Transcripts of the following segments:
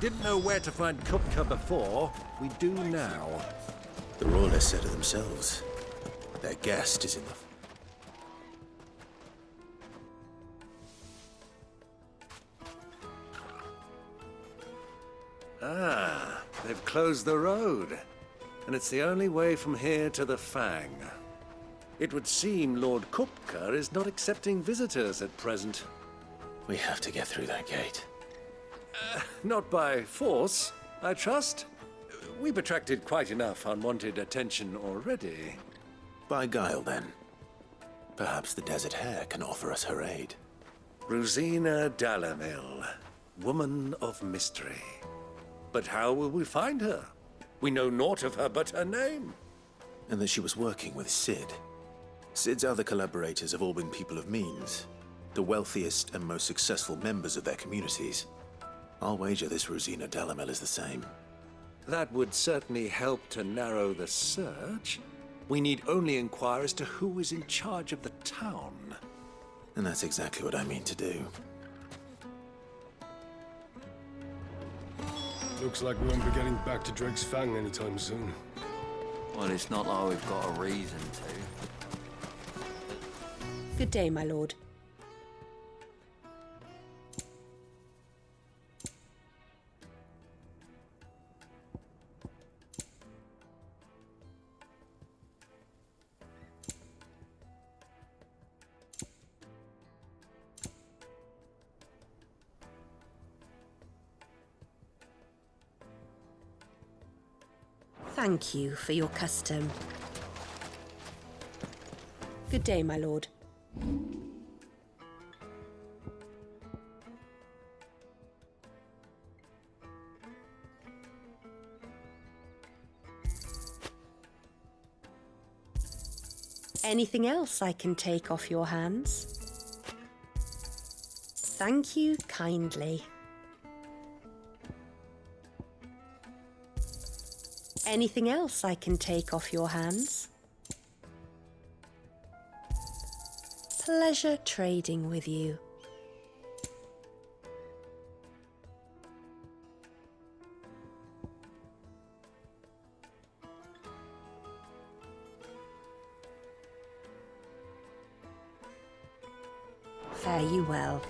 didn't know where to find Kupka before, we do now. The Royalists said it themselves. Their guest is in the... Ah, they've closed the road. And it's the only way from here to the Fang. It would seem Lord Kupka is not accepting visitors at present. We have to get through that gate. Not by force, I trust. We've attracted quite enough unwanted attention already. By guile, then. Perhaps the Desert Hare can offer us her aid. Rosina Dalamil, woman of mystery. But how will we find her? We know naught of her but her name. And that she was working with Sid. Sid's other collaborators have all been people of means, the wealthiest and most successful members of their communities. I'll wager this Rosina Dalamil is the same. That would certainly help to narrow the search. We need only inquire as to who is in charge of the town. And that's exactly what I mean to do. Looks like we won't be getting back to Drake's Fang anytime soon. Well, it's not like we've got a reason to. Good day, my lord. Thank you for your custom. Good day, my lord. Anything else I can take off your hands? Thank you kindly. Anything else I can take off your hands? Pleasure trading with you. Fare you well.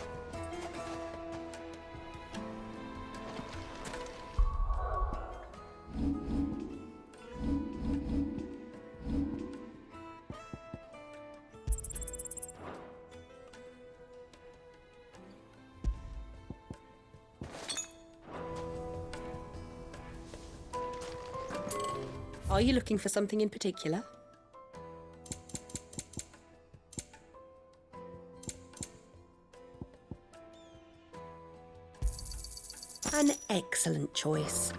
Are you looking for something in particular? An excellent choice.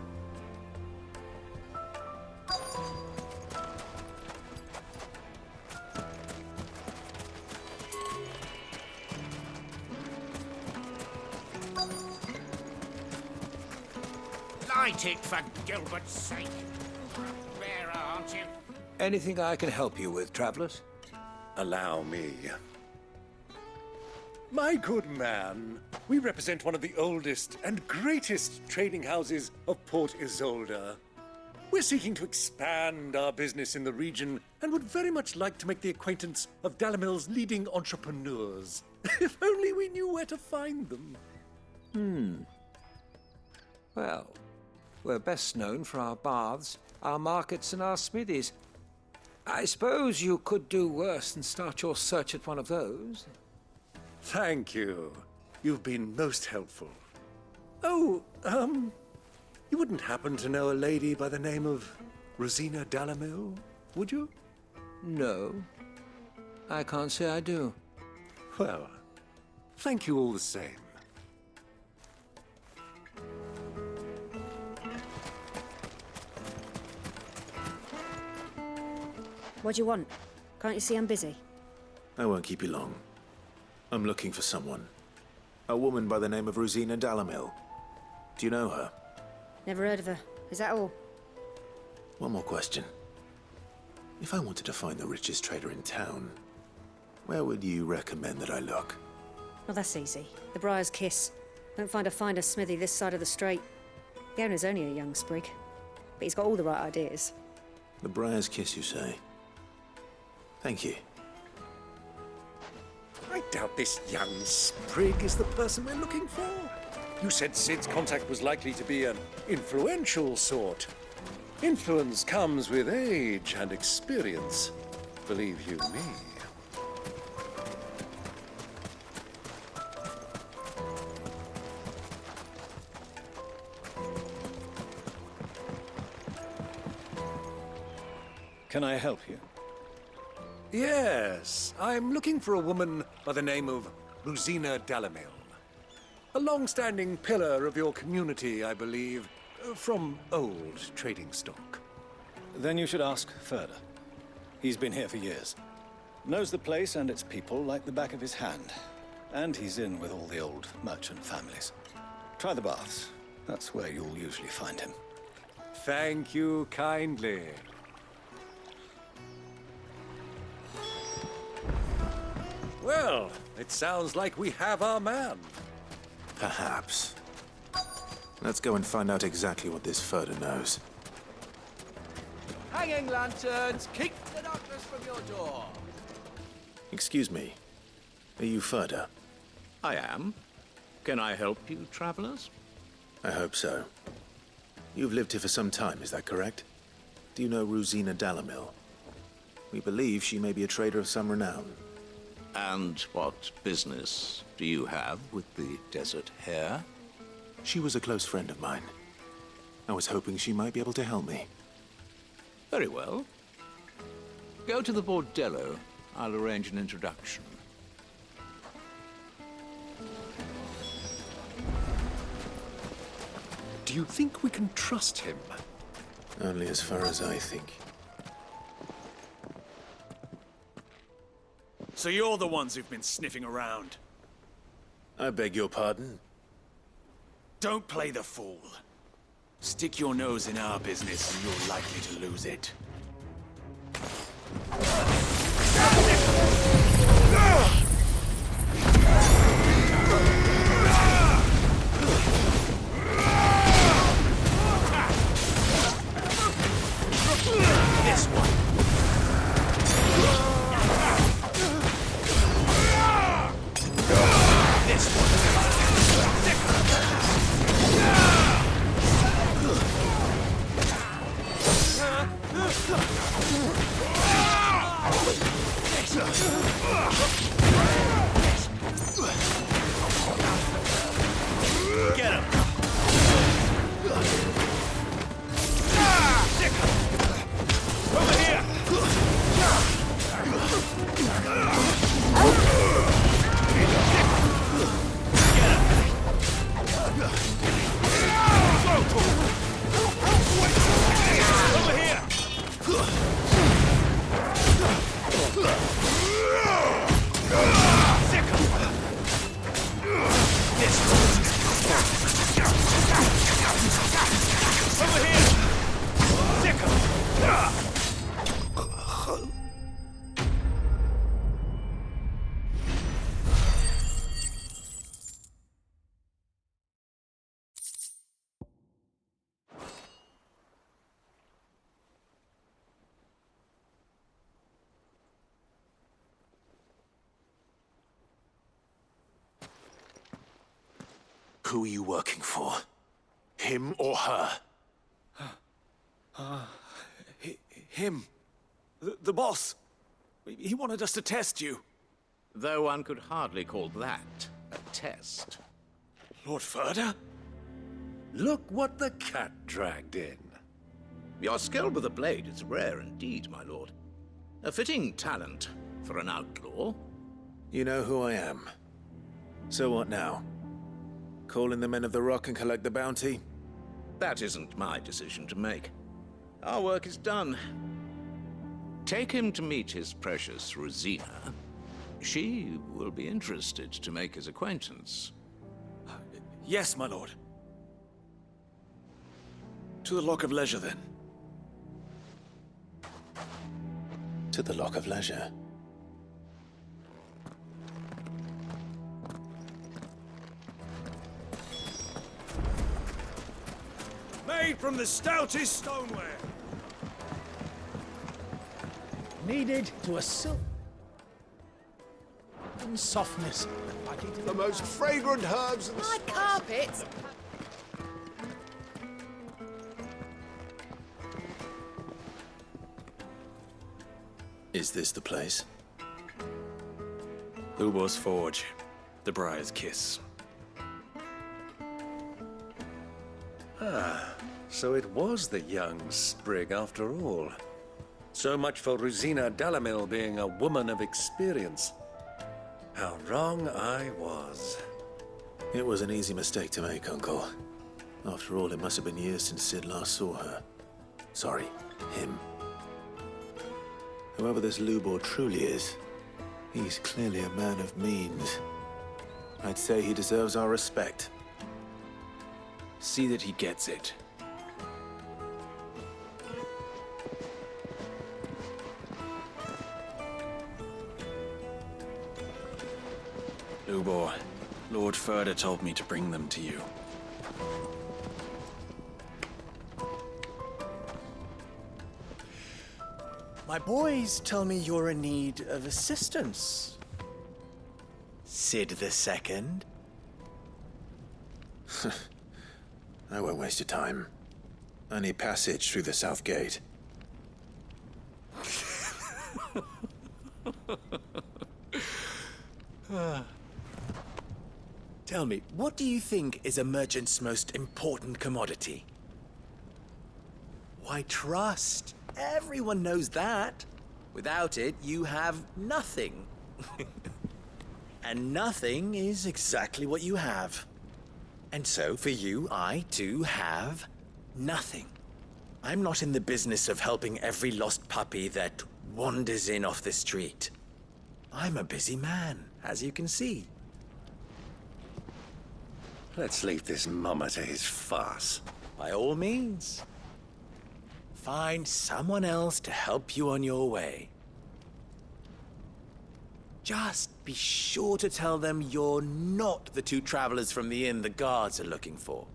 Light it, for Gilbert's sake. Bearer, aren't you? Anything I can help you with, travelers? Allow me. My good man, we represent one of the oldest and greatest trading houses of Port Isolde. We're seeking to expand our business in the region and would very much like to make the acquaintance of Dalamil's leading entrepreneurs. If only we knew where to find them. Well, we're best known for our baths, our markets, and our smithies. I suppose you could do worse than start your search at one of those. Thank you. You've been most helpful. Oh, you wouldn't happen to know a lady by the name of Rosina Dalamil, would you? No, I can't say I do. Well, thank you all the same. What do you want? Can't you see I'm busy? I won't keep you long. I'm looking for someone. A woman by the name of Rosina Dalamil. Do you know her? Never heard of her. Is that all? One more question. If I wanted to find the richest trader in town, where would you recommend that I look? Well, that's easy. The Briar's Kiss. Don't find a finer smithy this side of the strait. The owner's only a young sprig, but he's got all the right ideas. The Briar's Kiss, you say? Thank you. I doubt this young sprig is the person we're looking for. You said Sid's contact was likely to be an influential sort. Influence comes with age and experience, believe you me. Can I help you? Yes, I'm looking for a woman by the name of Rosina Dalamil. A long-standing pillar of your community, I believe, from old trading stock. Then you should ask Ferda. He's been here for years. Knows the place and its people like the back of his hand. And he's in with all the old merchant families. Try the baths. That's where you'll usually find him. Thank you kindly. Well, it sounds like we have our man. Perhaps. Let's go and find out exactly what this Ferda knows. Hanging lanterns, keep the darkness from your door. Excuse me. Are you Ferda? I am. Can I help you, travelers? I hope so. You've lived here for some time, is that correct? Do you know Rosina Dalamil? We believe she may be a trader of some renown. And what business do you have with the desert hare? She was a close friend of mine. I was hoping she might be able to help me. Very well. Go to the bordello. I'll arrange an introduction. Do you think we can trust him? Only as far as I think. So you're the ones who've been sniffing around. I beg your pardon? Don't play the fool. Stick your nose in our business and you're likely to lose it. This one. This one. Get him. Over here. Over here. Over here. Who are you working for? Him or her? Him. The boss. He wanted us to test you. Though one could hardly call that a test. Lord Ferda? Look what the cat dragged in. Your skill with a blade is rare indeed, my lord. A fitting talent for an outlaw. You know who I am. So what now? Call in the Men of the Rock and collect the bounty? That isn't my decision to make. Our work is done. Take him to meet his precious Rosina. She will be interested to make his acquaintance. Yes, my lord. To the Lock of Leisure, then. To the Lock of Leisure. made from the stoutest stoneware. Needed to a silk and softness. The most fragrant herbs and My carpets! Is this the place? Ubor's Forge. The Briar's Kiss. Ah, so it was the young sprig after all. So much for Rosina Dalamil being a woman of experience. How wrong I was. It was an easy mistake to make, Uncle. After all, it must have been years since Sid last saw her. Sorry, him. Whoever this Lubor truly is, he's clearly a man of means. I'd say he deserves our respect. See that he gets it. Lubor, Lord Ferda told me to bring them to you. My boys tell me you're in need of assistance. Sid the Second? I won't waste your time. I need passage through the south gate. Tell me, what do you think is a merchant's most important commodity? Why, trust. Everyone knows that. Without it, you have nothing. And nothing is exactly what you have. And so, for you, I, too, have nothing. I'm not in the business of helping every lost puppy that wanders in off the street. I'm a busy man, as you can see. Let's leave this mummer to his farce. By all means. Find someone else to help you on your way. Just be sure to tell them you're not the two travelers from the inn the guards are looking for.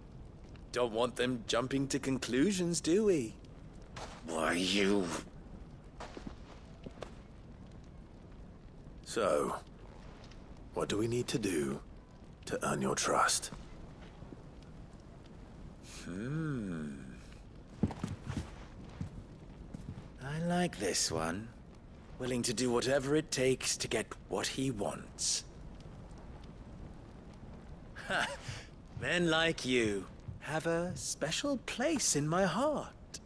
Don't want them jumping to conclusions, do we? Why, you... So, what do we need to do to earn your trust? I like this one. Willing to do whatever it takes to get what he wants. Ha! Men like you have a special place in my heart.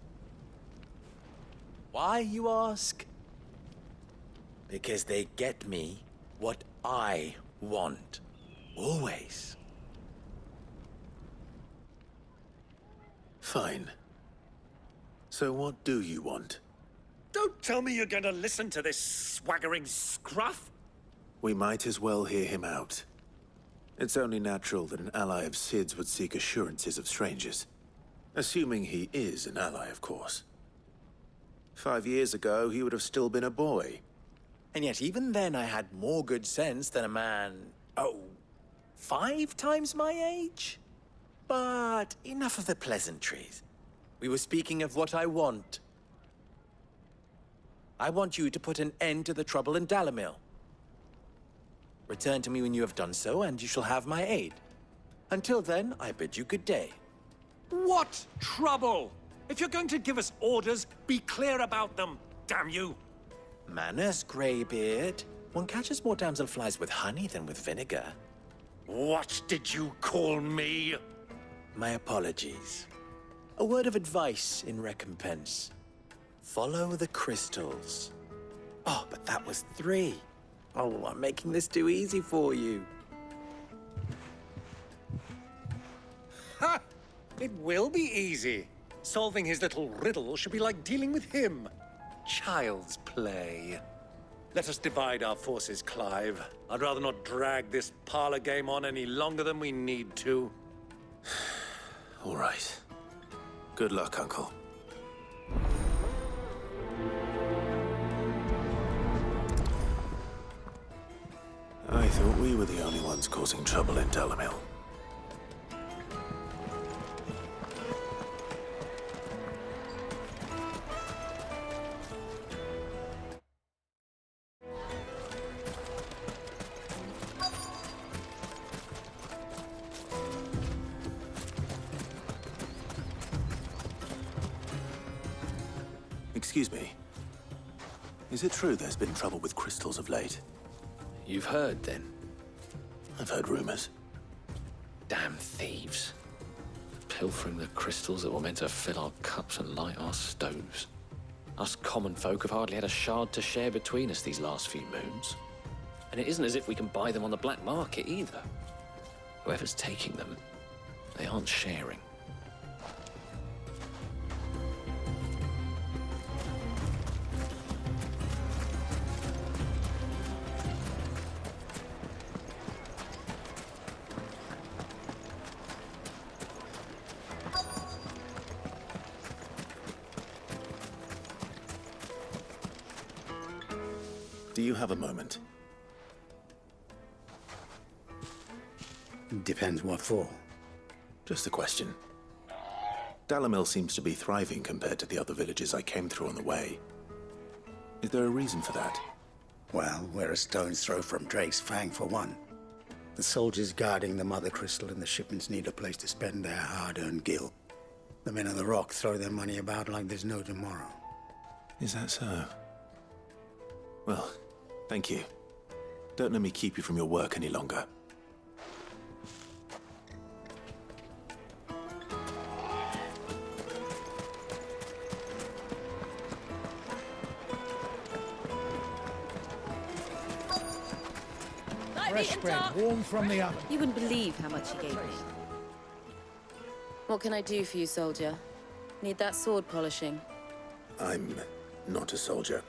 Why, you ask? Because they get me what I want. Always. Fine. So what do you want? Don't tell me you're going to listen to this swaggering scruff! We might as well hear him out. It's only natural that an ally of Sid's would seek assurances of strangers. Assuming he is an ally, of course. 5 years ago, he would have still been a boy. And yet even then I had more good sense than a man, 5 times my age? But enough of the pleasantries. We were speaking of what I want. I want you to put an end to the trouble in Dalamil. Return to me when you have done so, and you shall have my aid. Until then, I bid you good day. What trouble? If you're going to give us orders, be clear about them, damn you! Manners, Greybeard. One catches more damselflies with honey than with vinegar. What did you call me? My apologies. A word of advice in recompense. Follow the crystals. Oh, but that was 3. Oh, I'm making this too easy for you. Ha! It will be easy. Solving his little riddle should be like dealing with him. Child's play. Let us divide our forces, Clive. I'd rather not drag this parlor game on any longer than we need to. All right. Good luck, Uncle. I thought we were the only ones causing trouble in Dalamil. Excuse me. Is it true there's been trouble with crystals of late? You've heard, then? I've heard rumors. Damn thieves. Pilfering the crystals that were meant to fill our cups and light our stoves. Us common folk have hardly had a shard to share between us these last few moons. And it isn't as if we can buy them on the black market either. Whoever's taking them, they aren't sharing. Do you have a moment? Depends what for. Just a question. Dalamil seems to be thriving compared to the other villages I came through on the way. Is there a reason for that? Well, we're a stone's throw from Drake's Fang, for one. The soldiers guarding the Mother Crystal and the shipments need a place to spend their hard-earned gil. The men of the Rock throw their money about like there's no tomorrow. Is that so? Well, thank you. Don't let me keep you from your work any longer. Fresh bread, warm from the oven. You wouldn't believe how much he gave me. What can I do for you, soldier? Need that sword polishing? I'm not a soldier.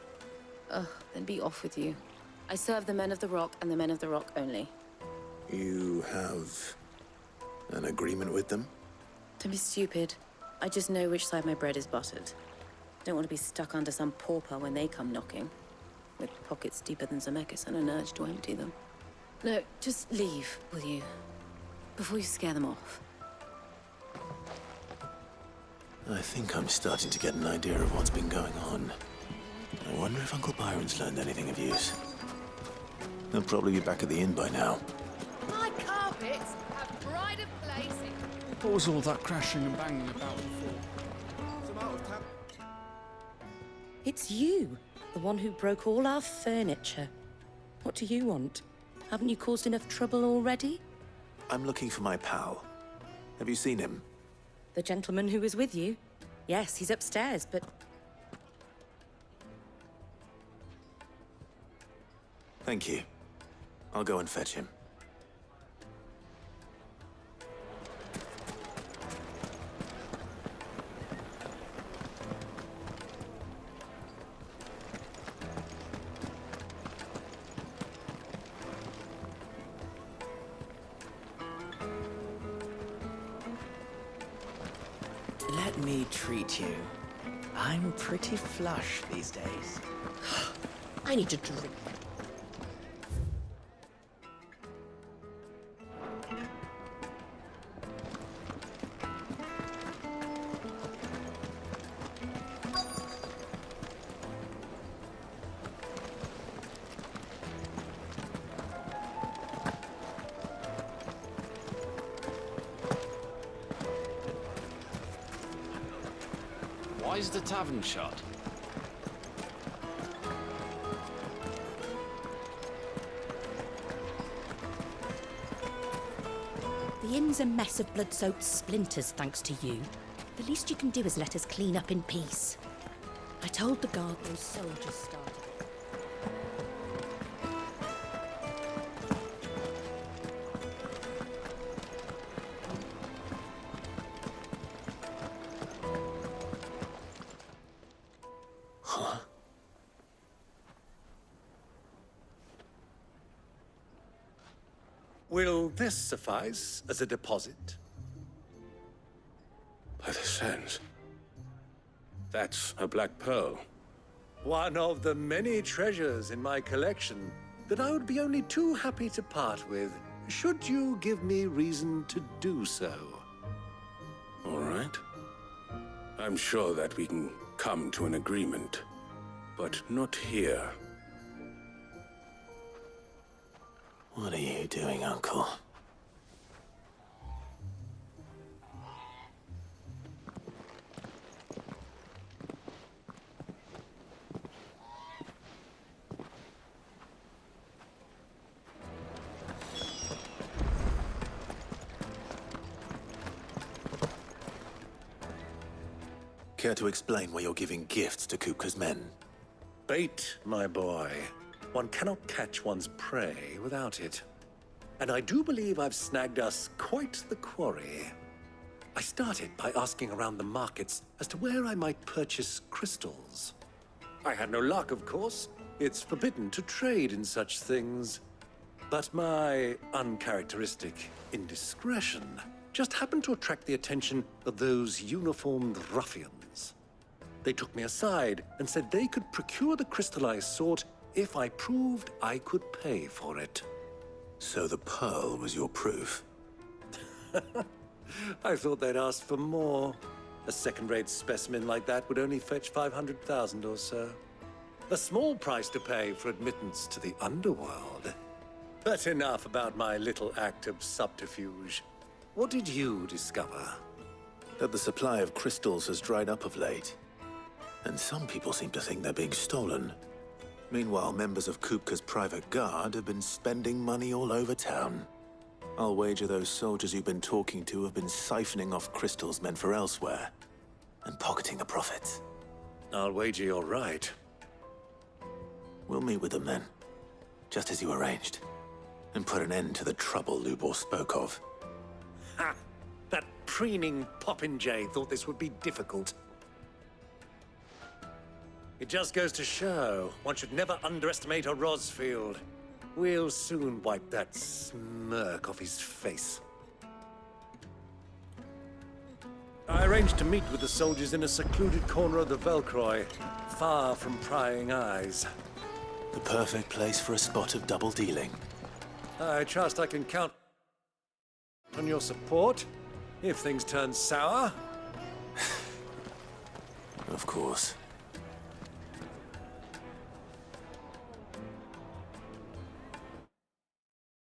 Ugh, then be off with you. I serve the men of the Rock and the men of the Rock only. You have an agreement with them? Don't be stupid. I just know which side my bread is buttered. Don't want to be stuck under some pauper when they come knocking. With pockets deeper than Zemeckis and an urge to empty them. No, just leave, will you? Before you scare them off. I think I'm starting to get an idea of what's been going on. I wonder if Uncle Byron's learned anything of use. They'll probably be back at the inn by now. My carpets have pride of place. What was all that crashing and banging about before? It's you, the one who broke all our furniture. What do you want? Haven't you caused enough trouble already? I'm looking for my pal. Have you seen him? The gentleman who was with you? Yes, he's upstairs, but... Thank you. I'll go and fetch him. Let me treat you. I'm pretty flush these days. I need to drink. Why is the tavern shut? The inn's a mess of blood-soaked splinters, thanks to you. The least you can do is let us clean up in peace. I told the guard those soldiers started. Will this suffice as a deposit? By the sands. That's a black pearl. One of the many treasures in my collection that I would be only too happy to part with, should you give me reason to do so. All right. I'm sure that we can come to an agreement, but not here. What are you doing, Uncle? Care to explain why you're giving gifts to Kupka's men? Bait, my boy. One cannot catch one's prey without it. And I do believe I've snagged us quite the quarry. I started by asking around the markets as to where I might purchase crystals. I had no luck, of course. It's forbidden to trade in such things. But my uncharacteristic indiscretion just happened to attract the attention of those uniformed ruffians. They took me aside and said they could procure the crystal I sought if I proved I could pay for it. So the pearl was your proof? I thought they'd ask for more. A second-rate specimen like that would only fetch 500,000 or so. A small price to pay for admittance to the underworld. But enough about my little act of subterfuge. What did you discover? That the supply of crystals has dried up of late. And some people seem to think they're being stolen. Meanwhile, members of Kupka's private guard have been spending money all over town. I'll wager those soldiers you've been talking to have been siphoning off crystals meant for elsewhere, and pocketing the profits. I'll wager you're right. We'll meet with them then, just as you arranged, and put an end to the trouble Lubor spoke of. Ha! That preening popinjay thought this would be difficult. It just goes to show, one should never underestimate a Rosfield. We'll soon wipe that smirk off his face. I arranged to meet with the soldiers in a secluded corner of the Velcroy, far from prying eyes. The perfect place for a spot of double dealing. I trust I can count on your support, if things turn sour. Of course.